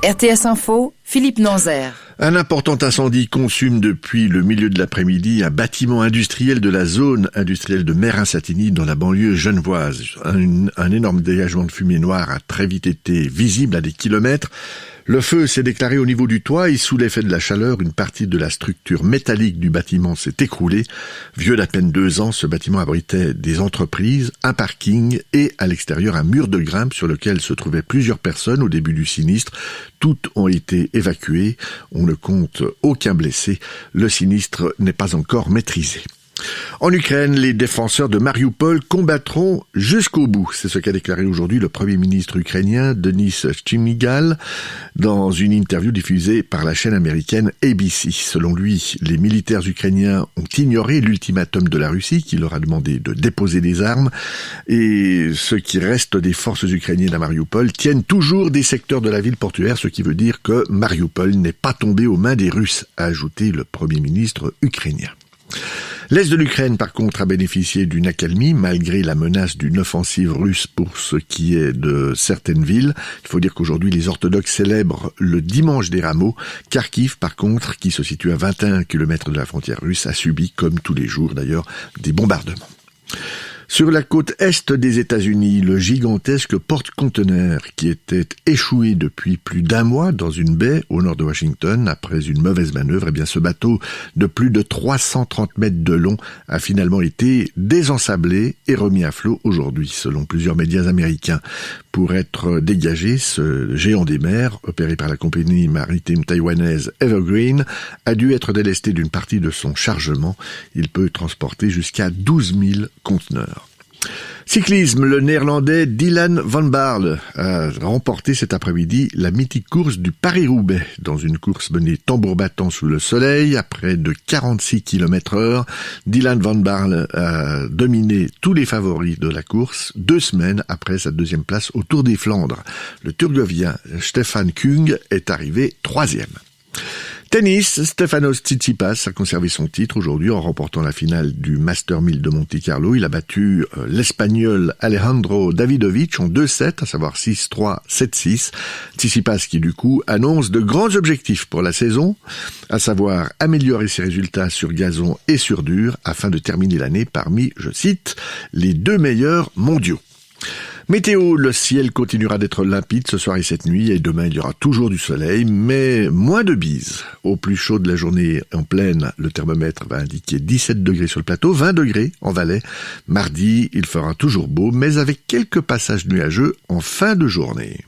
RTS Info, Philippe Nanzer. Un important incendie consume depuis le milieu de l'après-midi un bâtiment industriel de la zone industrielle de Meyrin-Satigny dans la banlieue genevoise. Un énorme dégagement de fumée noire a très vite été visible à des kilomètres. Le feu s'est déclaré au niveau du toit et sous l'effet de la chaleur, une partie de la structure métallique du bâtiment s'est écroulée. Vieux d'à peine 2 ans, ce bâtiment abritait des entreprises, un parking et à l'extérieur un mur de grimpe sur lequel se trouvaient plusieurs personnes au début du sinistre. Toutes ont été évacuées. On ne compte aucun blessé. Le sinistre n'est pas encore maîtrisé. En Ukraine, les défenseurs de Mariupol combattront jusqu'au bout. C'est ce qu'a déclaré aujourd'hui le Premier ministre ukrainien Denis Shmyhal dans une interview diffusée par la chaîne américaine ABC. Selon lui, les militaires ukrainiens ont ignoré l'ultimatum de la Russie qui leur a demandé de déposer des armes et ceux qui restent des forces ukrainiennes à Mariupol tiennent toujours des secteurs de la ville portuaire, ce qui veut dire que Mariupol n'est pas tombé aux mains des Russes, a ajouté le Premier ministre ukrainien. L'Est de l'Ukraine, par contre, a bénéficié d'une accalmie malgré la menace d'une offensive russe pour ce qui est de certaines villes. Il faut dire qu'aujourd'hui, les orthodoxes célèbrent le dimanche des rameaux. Kharkiv, par contre, qui se situe à 21 km de la frontière russe, a subi, comme tous les jours d'ailleurs, des bombardements. Sur la côte est des États-Unis, le gigantesque porte-conteneurs qui était échoué depuis plus d'1 mois dans une baie au nord de Washington après une mauvaise manœuvre, ce bateau de plus de 330 mètres de long a finalement été désensablé et remis à flot aujourd'hui, selon plusieurs médias américains. Pour être dégagé, ce géant des mers, opéré par la compagnie maritime taïwanaise Evergreen, a dû être délesté d'une partie de son chargement. Il peut transporter jusqu'à 12 000 conteneurs. Cyclisme, le néerlandais Dylan van Baarle a remporté cet après-midi la mythique course du Paris-Roubaix dans une course menée tambour battant sous le soleil à près de 46 km/h. Dylan van Baarle a dominé tous les favoris de la course 2 semaines après sa 2e place au Tour des Flandres. Le Turgovien Stefan Kung est arrivé 3e. Tennis, Stefanos Tsitsipas a conservé son titre aujourd'hui en remportant la finale du Master 1000 de Monte-Carlo. Il a battu l'Espagnol Alejandro Davidovich en 2-7, à savoir 6-3, 7-6. Tsitsipas qui du coup annonce de grands objectifs pour la saison, à savoir améliorer ses résultats sur gazon et sur dur afin de terminer l'année parmi, je cite, les 2 meilleurs mondiaux. Météo, le ciel continuera d'être limpide ce soir et cette nuit et demain il y aura toujours du soleil mais moins de bise. Au plus chaud de la journée en plaine, le thermomètre va indiquer 17 degrés sur le plateau, 20 degrés en Valais. Mardi, il fera toujours beau mais avec quelques passages nuageux en fin de journée.